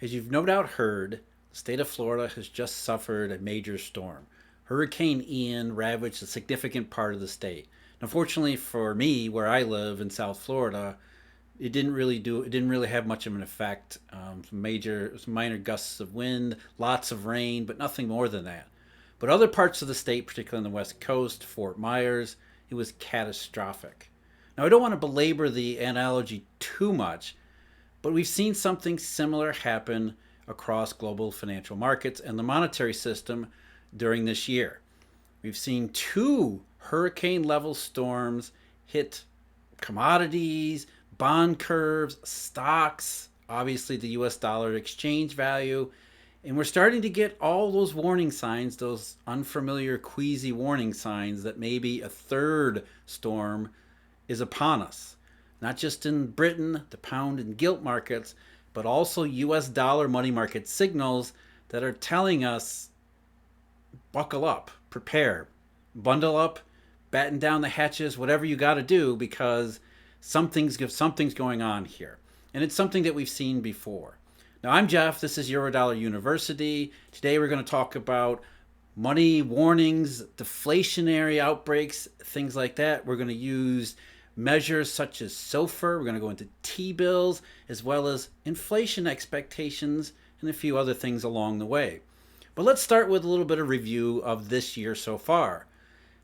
As you've no doubt heard, the state of Florida has just suffered a major storm. Hurricane Ian ravaged a significant part of the state. Unfortunately for me, where I live in South Florida, it didn't really have much of an effect. Some minor gusts of wind, lots of rain, but nothing more than that. But other parts of the state, particularly on the west coast, Fort Myers, it was catastrophic. Now I don't want to belabor the analogy too much, but we've seen something similar happen across global financial markets and the monetary system during this year. We've seen two hurricane level storms hit commodities, bond curves, stocks, obviously the US dollar exchange value. And we're starting to get all those warning signs, those unfamiliar, queasy warning signs that maybe a third storm is upon us. Not just in Britain, the pound and gilt markets, but also US dollar money market signals that are telling us buckle up, prepare, bundle up, batten down the hatches, whatever you got to do, because something's going on here. And it's something that we've seen before. Now, I'm Jeff. This is Eurodollar University. Today, we're going to talk about money warnings, deflationary outbreaks, things like that. We're going to use measures such as SOFR. We're going to go into Tbills, as well as inflation expectations and a few other things along the way. But let's start with a little bit of review of this year so far.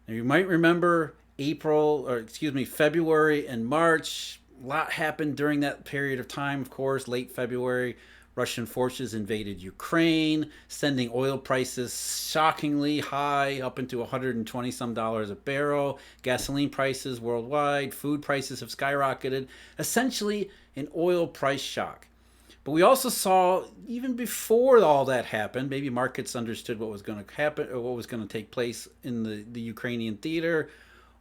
Now, you might remember February and March. A lot happened during that period of time, of course. Late February, Russian forces invaded Ukraine, sending oil prices shockingly high, up into 120 some dollars a barrel. Gasoline prices worldwide, food prices have skyrocketed. Essentially, an oil price shock. But we also saw, even before all that happened, maybe markets understood what was going to happen or what was going to take place in the Ukrainian theater,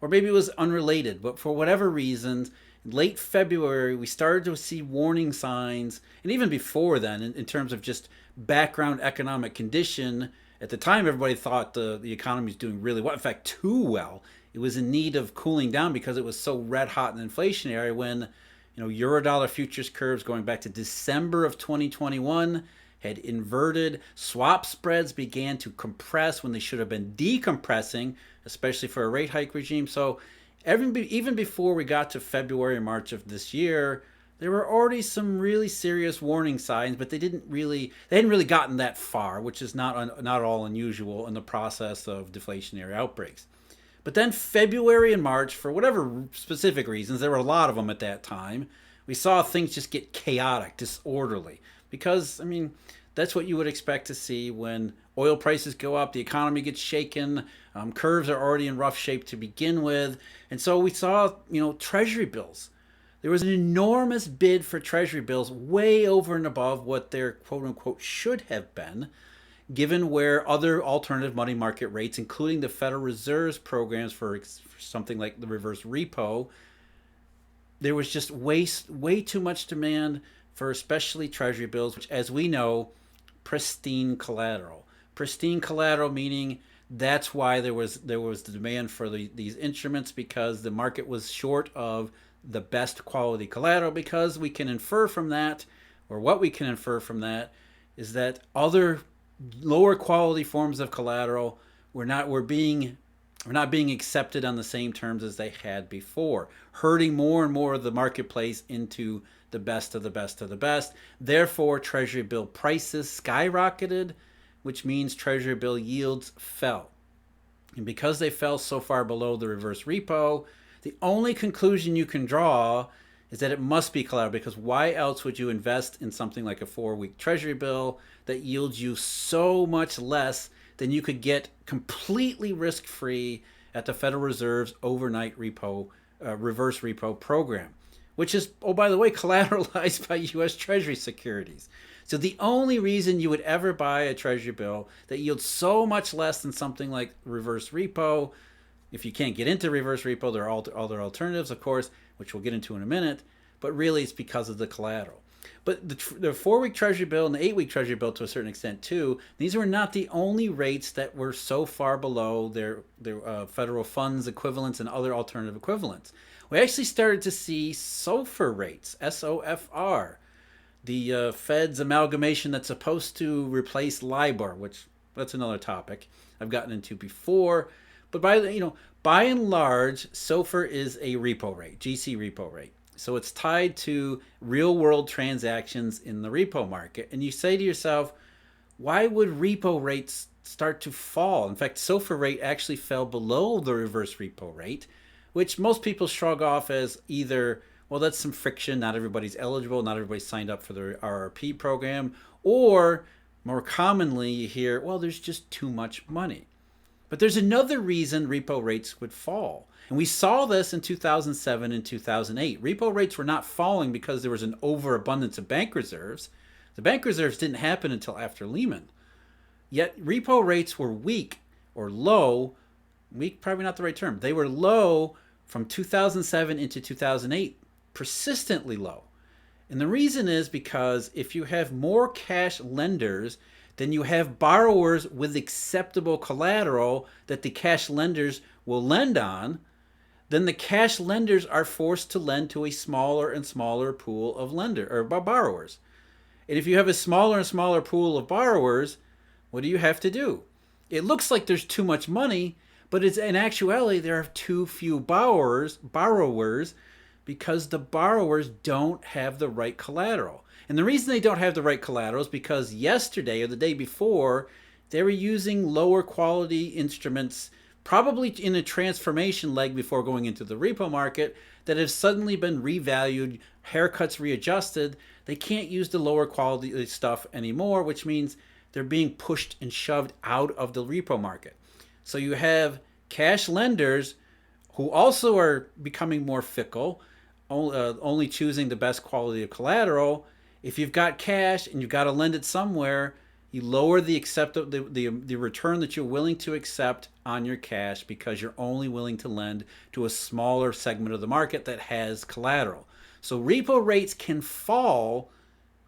or maybe it was unrelated. But for whatever reasons, late February, we started to see warning signs, and even before then, in terms of just background economic condition. At the time, everybody thought the economy was doing really well. In fact, too well. It was in need of cooling down because it was so red hot and inflationary when Eurodollar futures curves going back to December of 2021 had inverted. Swap spreads began to compress when they should have been decompressing, especially for a rate hike regime. So even before we got to February or March of this year, there were already some really serious warning signs, but they hadn't really gotten that far, which is not all unusual in the process of deflationary outbreaks. But then February and March, for whatever specific reasons, there were a lot of them at that time, we saw things just get chaotic, disorderly. Because, that's what you would expect to see when oil prices go up, the economy gets shaken, curves are already in rough shape to begin with. And so we saw, treasury bills. There was an enormous bid for treasury bills, way over and above what their quote-unquote should have been, given where other alternative money market rates, including the Federal Reserve's programs for something like the reverse repo, there was just way too much demand for especially treasury bills, which, as we know, pristine collateral. Pristine collateral meaning that's why there was the demand for these instruments, because the market was short of the best quality collateral, because we can infer from that, or what we can infer from that, is that other lower quality forms of collateral were not being accepted on the same terms as they had before, hurting more and more of the marketplace into the best of the best of the best. Therefore, treasury bill prices skyrocketed, which means treasury bill yields fell. And because they fell so far below the reverse repo, the only conclusion you can draw is that it must be collateral, because why else would you invest in something like a 4-week treasury bill that yields you so much less than you could get completely risk-free at the Federal Reserve's overnight reverse repo program, which is, oh, by the way, collateralized by U.S. Treasury securities. So the only reason you would ever buy a treasury bill that yields so much less than something like reverse repo, if you can't get into reverse repo, there are other alternatives, of course, which we'll get into in a minute, but really it's because of the collateral. But the 4-week treasury bill and the 8-week treasury bill, to a certain extent too, these were not the only rates that were so far below their federal funds equivalents and other alternative equivalents. We actually started to see SOFR rates, SOFR, the Fed's amalgamation that's supposed to replace LIBOR, which that's another topic I've gotten into before. But by and large, SOFR is a repo rate, GC repo rate. So it's tied to real world transactions in the repo market. And you say to yourself, why would repo rates start to fall? In fact, SOFR rate actually fell below the reverse repo rate, which most people shrug off as either, well, that's some friction, not everybody's eligible, not everybody signed up for the RRP program, or more commonly you hear, well, there's just too much money. But there's another reason repo rates would fall. And we saw this in 2007 and 2008. Repo rates were not falling because there was an overabundance of bank reserves. The bank reserves didn't happen until after Lehman. Yet repo rates were weak or low. Weak, probably not the right term. They were low from 2007 into 2008, persistently low. And the reason is because if you have more cash lenders, then you have borrowers with acceptable collateral that the cash lenders will lend on, then the cash lenders are forced to lend to a smaller and smaller pool of borrowers. And if you have a smaller and smaller pool of borrowers, what do you have to do? It looks like there's too much money, but in actuality there are too few borrowers because the borrowers don't have the right collateral. And the reason they don't have the right collateral is because yesterday or the day before, they were using lower quality instruments, probably in a transformation leg before going into the repo market, that have suddenly been revalued, haircuts readjusted. They can't use the lower quality stuff anymore, which means they're being pushed and shoved out of the repo market. So you have cash lenders who also are becoming more fickle, only choosing the best quality of collateral. If you've got cash and you've got to lend it somewhere, you lower the return that you're willing to accept on your cash because you're only willing to lend to a smaller segment of the market that has collateral. So repo rates can fall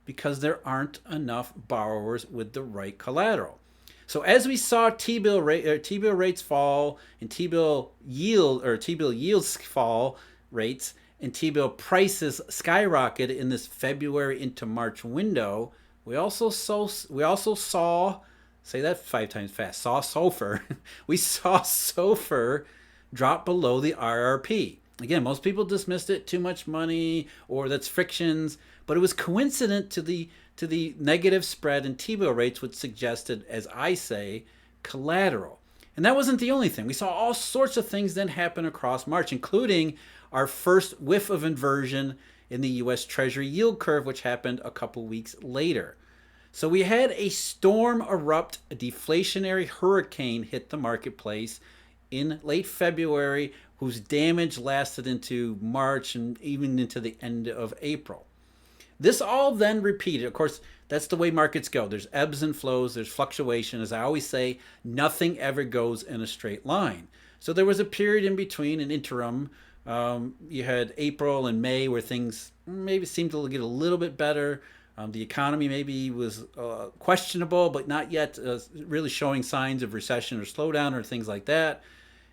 because there aren't enough borrowers with the right collateral. So as we saw T-bill rates fall and T-bill yields fall rates, and T-bill prices skyrocketed in this February into March window, we also saw, say that 5 times fast, saw SOFR. We saw SOFR drop below the RRP. Again, most people dismissed it, too much money, or that's frictions, but it was coincident to the negative spread in T-bill rates, which suggested, as I say, collateral. And that wasn't the only thing. We saw all sorts of things then happen across March, including our first whiff of inversion in the U.S. Treasury yield curve, which happened a couple weeks later. So we had a storm erupt, a deflationary hurricane hit the marketplace in late February, whose damage lasted into March and even into the end of April. This all then repeated. Of course, that's the way markets go. There's ebbs and flows, there's fluctuation. As I always say, nothing ever goes in a straight line. So there was a period in between, an interim. You had April and May where things maybe seemed to get a little bit better. The economy maybe was questionable, but not yet really showing signs of recession or slowdown or things like that.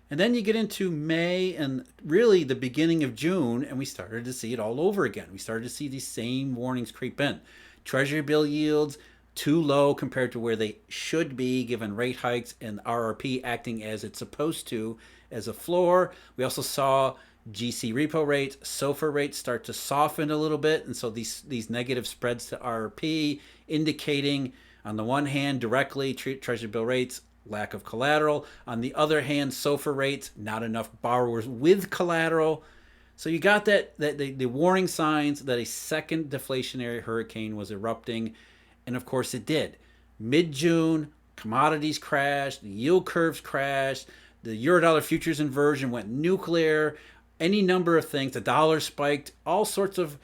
And then you get into May and really the beginning of June, and we started to see it all over again. We started to see these same warnings creep in. Treasury bill yields too low compared to where they should be given rate hikes, and RRP acting as it's supposed to as a floor. We also saw GC repo rates, SOFR rates start to soften a little bit, and so these negative spreads to RRP indicating, on the one hand, directly Treasury bill rates, lack of collateral. On the other hand, SOFR rates, not enough borrowers with collateral. So you got the warning signs that a second deflationary hurricane was erupting, and of course it did. Mid-June, commodities crashed, the yield curves crashed, the Eurodollar futures inversion went nuclear, any number of things. The dollar spiked, all sorts of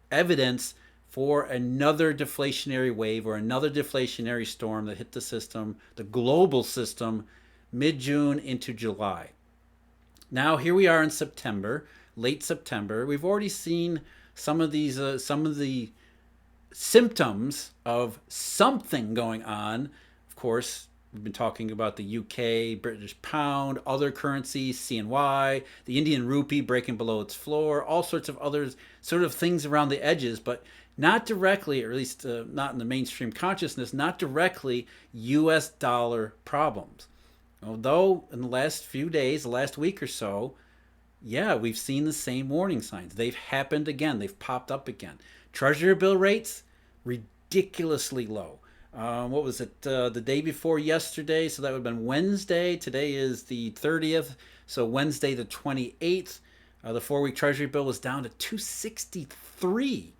evidence for another deflationary wave or another deflationary storm that hit the system, the global system, mid-June into July. Now here we are in September, late September. We've already seen some of the symptoms of something going on. Of course, we've been talking about the UK, British pound, other currencies, CNY, the Indian rupee breaking below its floor, all sorts of other sort of things around the edges. But Not directly, or at least not in the mainstream consciousness, not directly US dollar problems. Although in the last few days, the last week or so, yeah, we've seen the same warning signs. They've happened again. They've popped up again. Treasury bill rates, ridiculously low. What was it? The day before yesterday, so that would have been Wednesday. Today is the 30th, so Wednesday the 28th. The 4-week Treasury bill was down to 263.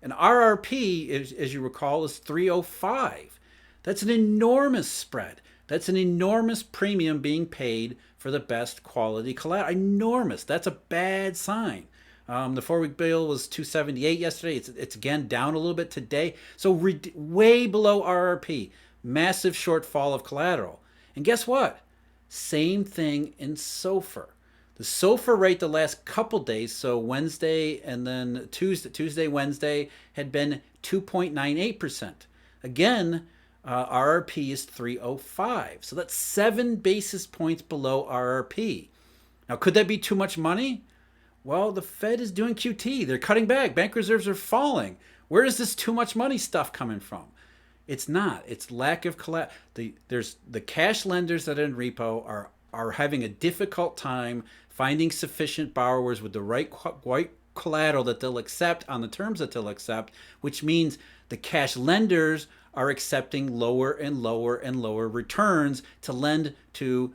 And RRP, as you recall, is 305. That's an enormous spread. That's an enormous premium being paid for the best quality collateral. Enormous. That's a bad sign. The 4-week bill was 278 yesterday. It's again down a little bit today. So way below RRP. Massive shortfall of collateral. And guess what? Same thing in SOFR. The SOFR rate the last couple days, so Wednesday and then Tuesday, Wednesday, had been 2.98%. Again, RRP is 305. So that's 7 basis points below RRP. Now, could that be too much money? Well, the Fed is doing QT. They're cutting back. Bank reserves are falling. Where is this too much money stuff coming from? It's not. It's lack of collateral. There's the cash lenders that are in repo are having a difficult time finding sufficient borrowers with the right collateral that they'll accept on the terms that they'll accept, which means the cash lenders are accepting lower and lower and lower returns to lend to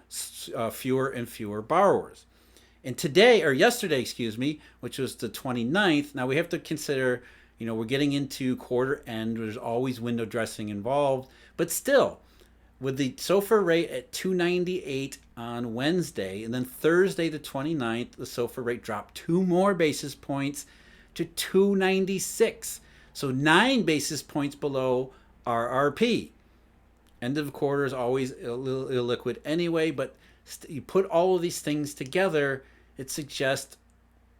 fewer and fewer borrowers. And today, or yesterday, excuse me, which was the 29th, now we have to consider, we're getting into quarter end. There's always window dressing involved. But still, with the SOFR rate at 298 on Wednesday, and then Thursday the 29th, the SOFR rate dropped 2 more basis points to 296. So 9 basis points below RRP. End of quarter is always a little illiquid anyway, but you put all of these things together, it suggests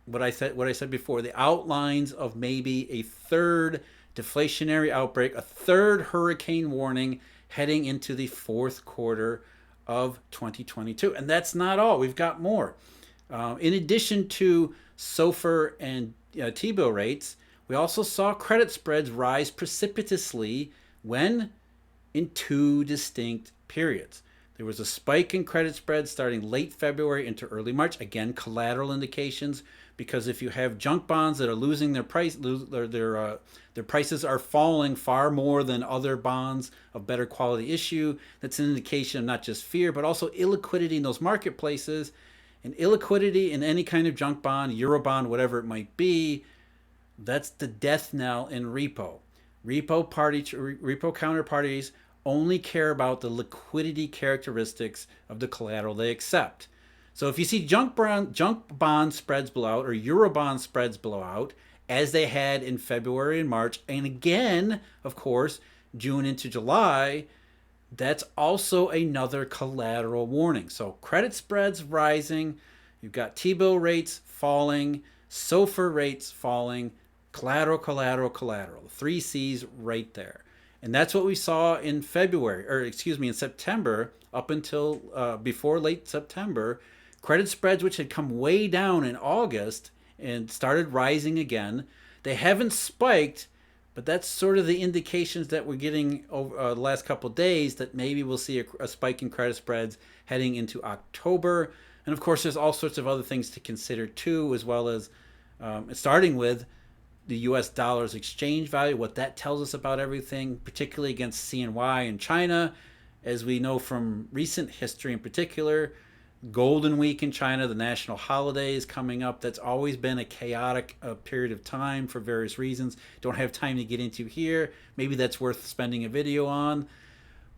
what I said before, the outlines of maybe a third deflationary outbreak, a third hurricane warning heading into the fourth quarter of 2022. And that's not all. We've got more. In addition to SOFR and T-bill rates, we also saw credit spreads rise precipitously when in 2 distinct periods. There was a spike in credit spreads starting late February into early March. Again, collateral indications, because if you have junk bonds that are losing their price, their prices are falling far more than other bonds of better quality issue, that's an indication of not just fear, but also illiquidity in those marketplaces. And illiquidity in any kind of junk bond, Eurobond, whatever it might be, that's the death knell in repo. Repo counterparties only care about the liquidity characteristics of the collateral they accept. So if you see junk bond spreads blow out or Eurobond spreads blow out, as they had in February and March, and again, of course, June into July, that's also another collateral warning. So credit spreads rising, you've got T-bill rates falling, SOFR rates falling, collateral, collateral, collateral. The 3 C's right there. And that's what we saw in in September, up until before late September. Credit spreads, which had come way down in August and started rising again. They haven't spiked, but that's sort of the indications that we're getting over the last couple of days that maybe we'll see a spike in credit spreads heading into October. And of course, there's all sorts of other things to consider too, as well as starting with the US dollar's exchange value, what that tells us about everything, particularly against CNY and China. As we know from recent history in particular, Golden Week in China, the national holidays coming up, that's always been a chaotic period of time for various reasons. Don't have time to get into here. Maybe that's worth spending a video on.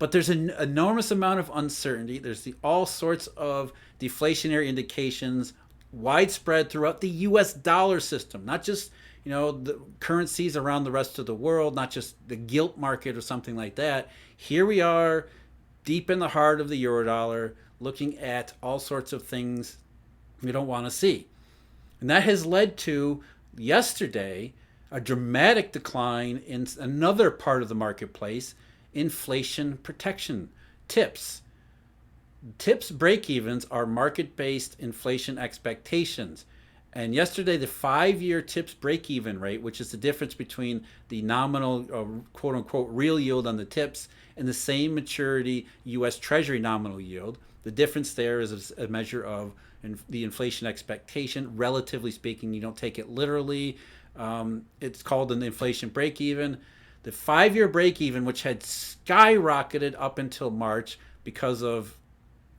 But there's an enormous amount of uncertainty. There's all sorts of deflationary indications widespread throughout the US dollar system, not just the currencies around the rest of the world, not just the gilt market or something like that. Here we are, deep in the heart of the Eurodollar, looking at all sorts of things we don't want to see. And that has led to, yesterday, a dramatic decline in another part of the marketplace, inflation protection, TIPS. TIPS break-evens are market-based inflation expectations. And yesterday, the 5-year TIPS break-even rate, which is the difference between the nominal, quote-unquote, real yield on the TIPS and the same maturity U.S. Treasury nominal yield. The difference there is a measure of the inflation expectation. Relatively speaking, you don't take it literally. It's called an inflation break-even. The 5-year break-even, which had skyrocketed up until March because of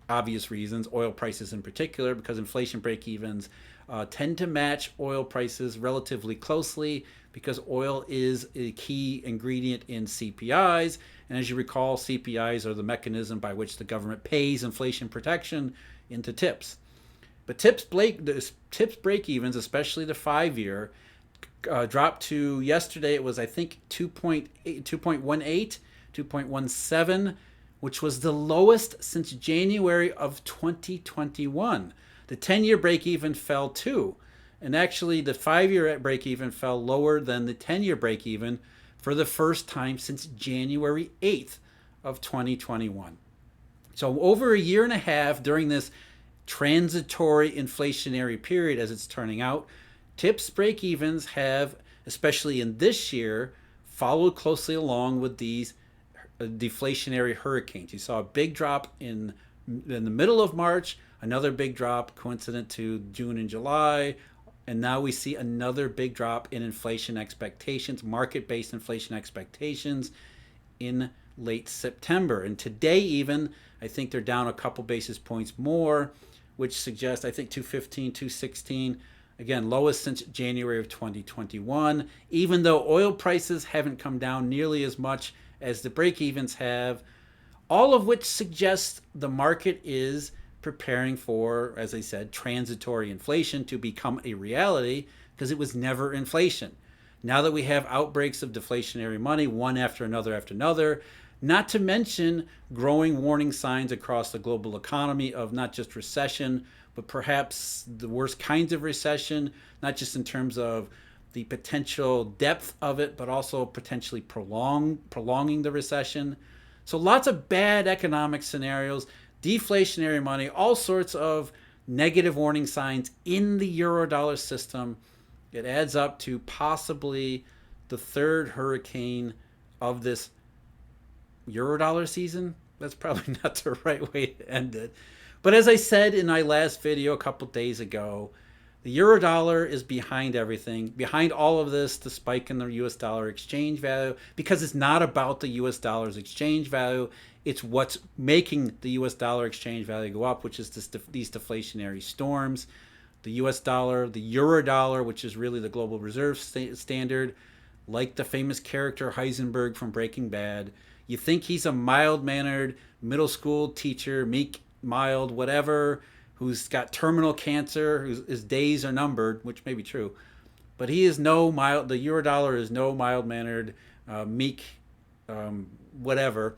obvious reasons, oil prices in particular, because inflation break-evens tend to match oil prices relatively closely because oil is a key ingredient in CPIs. And as you recall, CPIs are the mechanism by which the government pays inflation protection into TIPS. But TIPS break-evens, especially the 5-year, dropped to yesterday. It was, I think, 2.18, 2.17, which was the lowest since January of 2021. The 10-year break-even fell too. And actually, the 5-year break-even fell lower than the 10-year break-even for the first time since January 8th of 2021. So over a year and a half during this transitory inflationary period, as it's turning out, TIPS break-evens have, especially in this year, followed closely along with these deflationary hurricanes. You saw a big drop in the middle of March, another big drop coincident to June and July, and now we see another big drop in inflation expectations, market-based inflation expectations in late September. And today even, I think they're down a couple basis points more, which suggests, I think, 215, 216. Again, lowest since January of 2021, even though oil prices haven't come down nearly as much as the break-evens have, all of which suggests the market is preparing for, as I said, transitory inflation to become a reality because it was never inflation. Now that we have outbreaks of deflationary money, one after another, not to mention growing warning signs across the global economy of not just recession, but perhaps the worst kinds of recession, not just in terms of the potential depth of it, but also potentially prolonging the recession. So lots of bad economic scenarios, deflationary money, all sorts of negative warning signs in the Eurodollar system. It adds up to possibly the third hurricane of this Eurodollar season. That's probably not the right way to end it. But as I said in my last video a couple days ago, the Eurodollar is behind everything, behind all of this, the spike in the US dollar exchange value, because it's not about the US dollar's exchange value. It's what's making the US dollar exchange value go up, which is these deflationary storms. The US dollar, the Eurodollar, which is really the global reserve standard, like the famous character Heisenberg from Breaking Bad. You think he's a mild-mannered middle school teacher, meek, mild, whatever, who's got terminal cancer, his days are numbered, which may be true. But he is no mild, the Eurodollar is no mild-mannered, meek, whatever.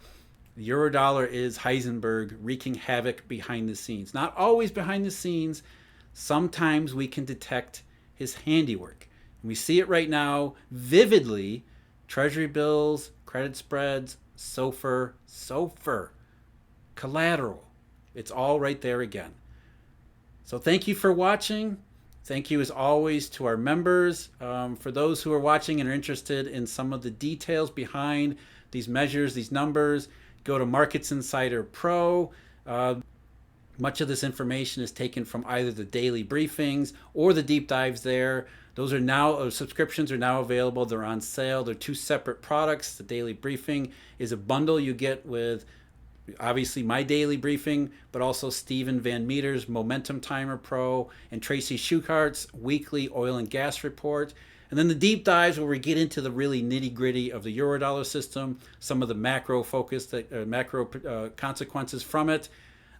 The Eurodollar is Heisenberg wreaking havoc behind the scenes. Not always behind the scenes. Sometimes we can detect his handiwork. And we see it right now vividly. Treasury bills, credit spreads, SOFR, collateral. It's all right there again. So thank you for watching. Thank you as always to our members. For those who are watching and are interested in some of the details behind these measures, these numbers, go to Markets Insider Pro. Much of this information is taken from either the daily briefings or the deep dives there. Those are now, subscriptions are now available. They're on sale. They're two separate products. The daily briefing is a bundle you get with obviously my daily briefing, but also Stephen Van Meter's Momentum Timer Pro and Tracy Schuchart's weekly oil and gas report. And then the deep dives where we get into the really nitty gritty of the Eurodollar system, some of the macro focus, macro consequences from it.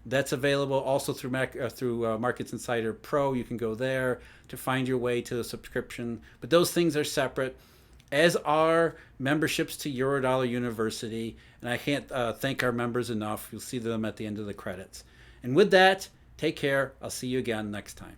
That's available also through Markets Insider Pro. You can go there to find your way to the subscription. But those things are separate, as are memberships to Eurodollar University. And I can't thank our members enough. You'll see them at the end of the credits. And with that, take care. I'll see you again next time.